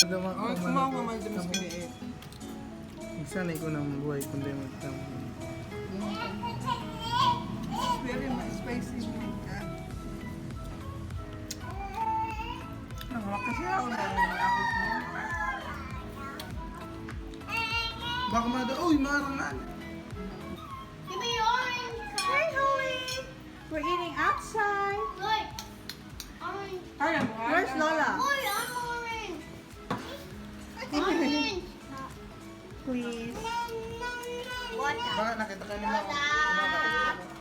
dama ko. Kumawa ka man dito sa kiniit. Sanay ko ng buhay kundi magtama. Very spicy. Nangawak kasi ako na ako mo. Baka mada, uy, marangan. Give me your orange. Hey, Holly! We're eating outside. Look. Orange. Where's Lola? Boy, I'm orange. Orange. Please. Water. Baka nakita ka nila.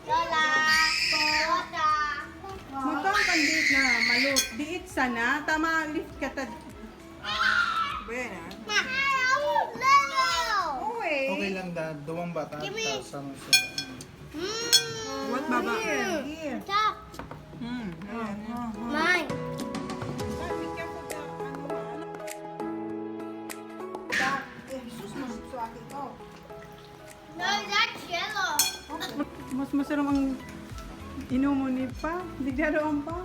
Lola. Water. Magkang pandit na malut. Diit sana. Tama, lift ka tad. Bueno. Okay lang da, duwang bata. Give me. Sama sila. What, Baba? Here. Stop. Mine. Be careful the ano. Jesus, masuksuaki ko. No, that's yellow. Mas masarap ang inumo ni pa. Digdaroan pa.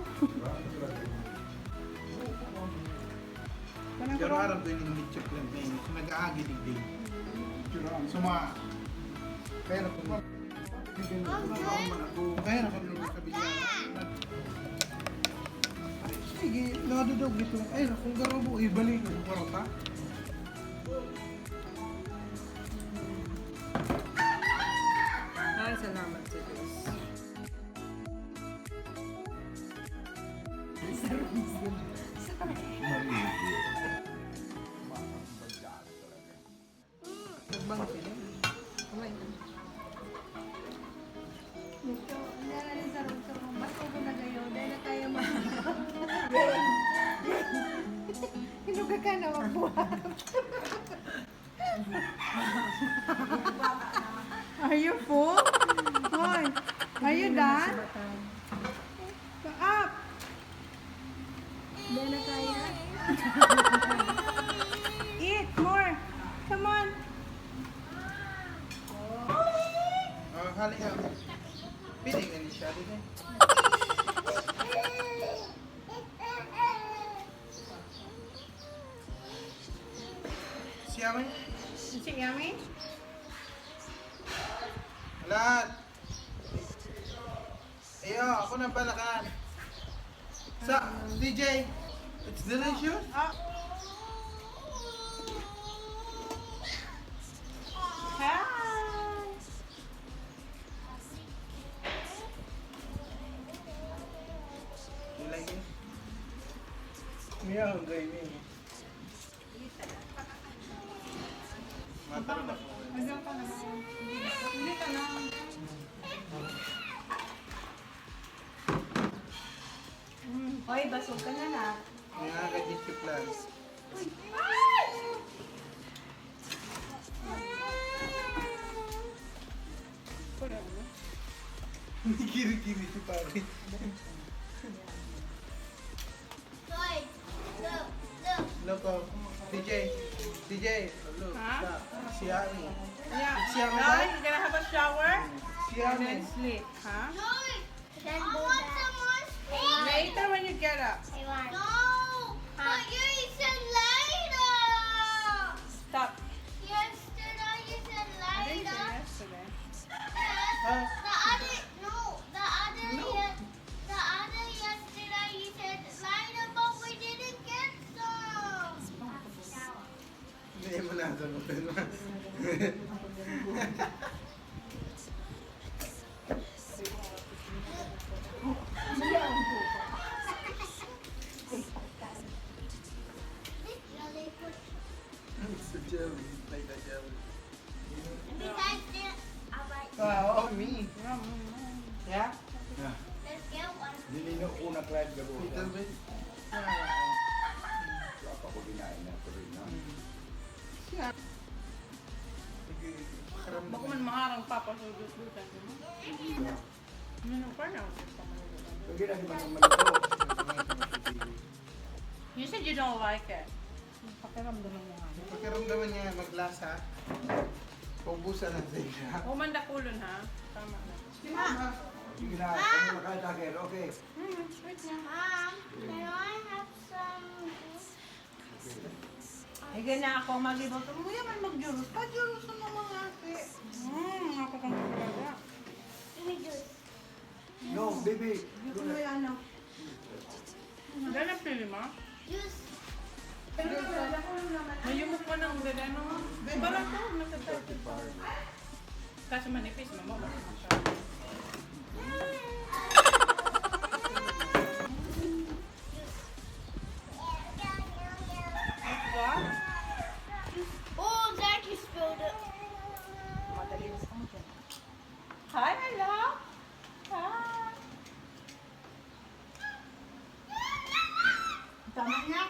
Kanang Pero kurang. araw doon yung mitchuk lang na yun. Nag-aagi digdig. Suma. Pero kung kaya kung nakabila. Sige, nakadudog dito. Ay, kung garo mo, ibalik mo. Karota. Ay, salamat sa Diyos. Nagbang sila. Kumain ka. Hinuga ka na, magbuhat. Are you full? Hoy, are you done? Go up! Eat more! Come on! Hali ka. Piling na siya din eh. Siyami? Is it yummy? Lahat. Ayo, ako na balakan. Sa, DJ, it's delicious. Oh. Hi! You like it? Meow, gawin mo. Matanong ako. Andiyan ka naman. Hindi ka na. Hoy, basog ka na na. Mga ka-YouTube lang. Hindi kiri-kiri si pare. Toy. Look. Look. Loko, DJ, look, Huh? si Ami. Yeah. Siya mo Now, ba? you're gonna have a shower Si and Ami. then sleep, huh? No. I want some more space. Later when you get up. No. But you said later. Stop. Yesterday you said I didn't later. say yesterday. Yes. Huh? The other the other yesterday you said later, but we didn't get some. Hindi mo na ito. It's a jelly, it's like a jelly. Besides that, alright, Oh, me. Yeah? let's get one. Nilino ko na client gabo. Little bit. Apa ko ginain na ko rin na. Baka man maharang papasudot-dutan mo. Ano pa na? Pag ginagawa ng malito. You said you don't like it. Pakiramdaman mo nga. Pakiramdaman niya maglasa. Paubusan natin siya. Umanda kulon ha? Tama na. Sige na, kami makadagir. Okay. Wait na. Mom, can I have some? Ay, gana ako mag-ibot. Umuya man mag-juros. Pa-juros ng mga ate. Ako kang talaga. Give me juice. No, baby. Dito mo yung ano. Dala pili mo? Juice. Pero wala ko lang naman. Mayumok mo ng gagano. Parang to, nasa 30 pa. Kaso manipis, mama. What? Oh, Zachy spilled it. Hi, hello. Hi. Tama niya.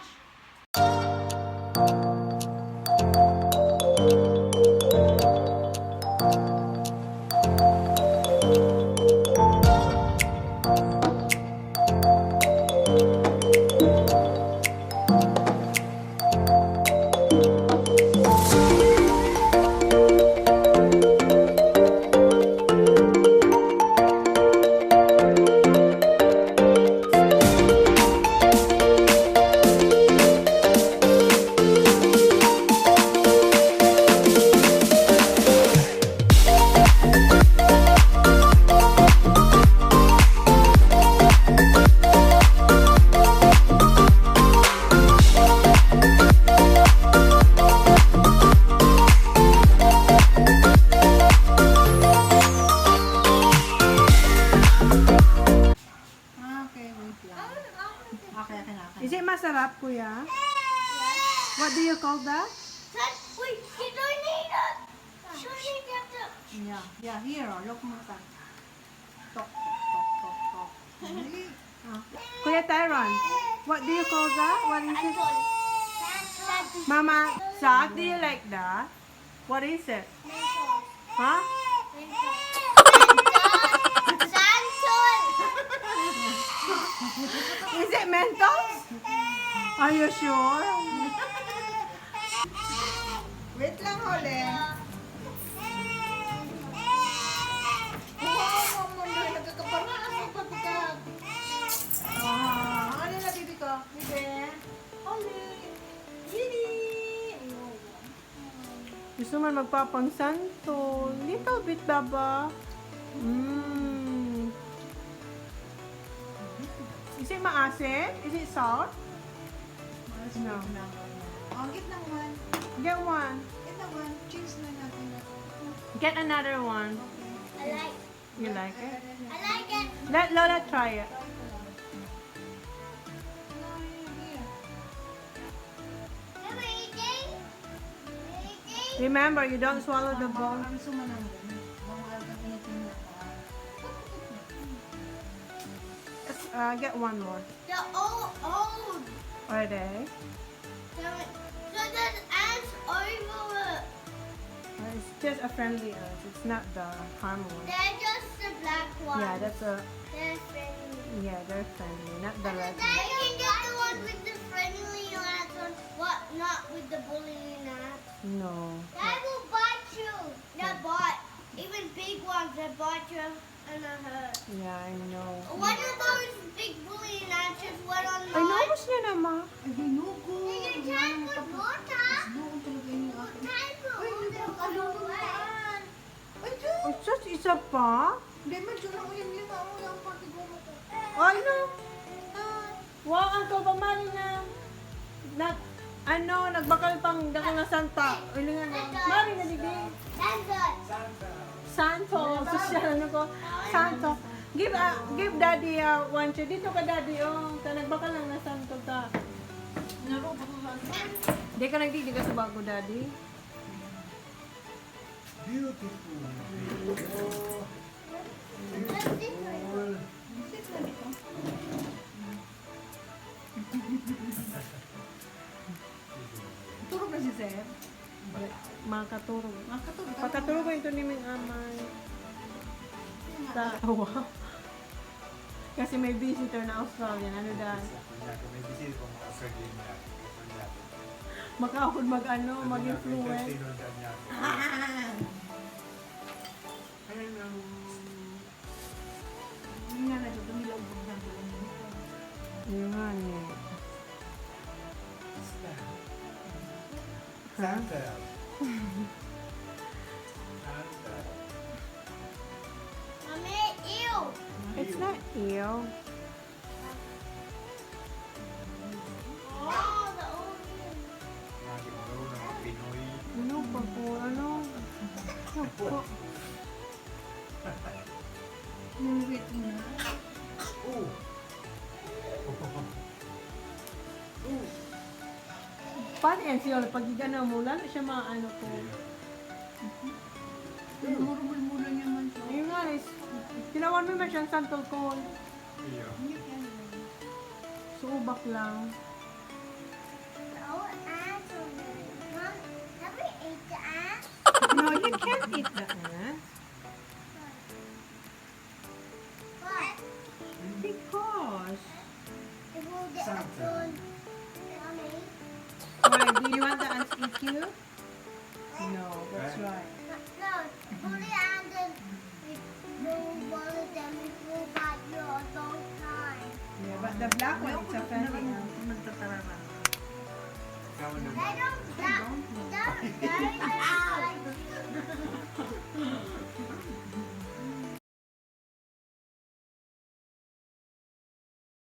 Okay, wait lang. Okay. Is it masarap, kuya? What do you call that? That, wait, you don't need it. You don't need that. Yeah, here, look mo ka. Tok. Kuya Tyron, what do you call that? What is it? Mama, Zach, do you like that? What is it? Huh? Is it Mentos? Are you sure? Wait lang, Hole. Ano na, bibi ko? Bibi? Hole. Bibi! Gusto man magpapang santo. Little bit, baba. Is it maasim? Is it salt? No. Oh, get na one. Get one. Get na one. Cheese na natin. Get another one. I like You like it? it. Let Lola try it. Am I eating? Remember, you don't swallow the ball. Ang sumanang ganun. Mga algang initin na Get one more. The old. Are they? So there's ants over it. It's just a friendly earth. It's not the harm one. They're just the black ones. Yeah, that's a. They're friendly. Yeah, they're friendly, not the red. They can get the one with the friendly ants on, what? Not with the bullying ants. No. They will bite you. They bite. Even big ones, they bite you and they hurt. Yeah, I know. One of those big bullying ants just went on Ay, naubos niya na, ma. Ay, ginugo. You can try put water. Noon talaga yung ako. Try put water. Ay, Diyo. Oh, just isa pa? Hindi, medyo na uyam yun. Ako yung patiguro ko. Ay, no. Wow, Uncle Pamali na. Nagbakal pang dako na Santa. Ay, nga na. Mari na, digi. That's it. Santo. Social, ano ko? Santo. Give daddy one chair. Dito ka daddy, oh. Nagbakal lang na Santo ta. Di ka nagdidi ka sa bago, daddy. Beautiful. That's different. Turog na si Seth. Makaturog. Makatulog. Pagkaturog ito ni Ming Amay. Wow. Kasi may visitor na Australian. Ano dahil? Makahod mag-influence. Hindi nga na dito. Nilaugbog na doon. Yun nga niya. Santa. Mommy, ew. It's not ew. Oh, the old one. Ano pa po? Ano? Ano po? Nungwit mo na. Oh. Paano yan siya? Pag gigana mo, lalo siya maano po. Murmul-mula niya man siya. Ayun nga, tinawan mo man siyang santol ko. Hindi ka na. Suubak lang. The old ants over there. Mom, have we ate the ants? No, you can't eat the ant. What? Because. It will get Santa. food. Mommy? Why? Do you want the ants to eat you? No, that's right. No, fully and then we go one of them we go back you all the time. Yeah, but the black one, it's a friendly ant. Nagtatarara. They don't, that, that,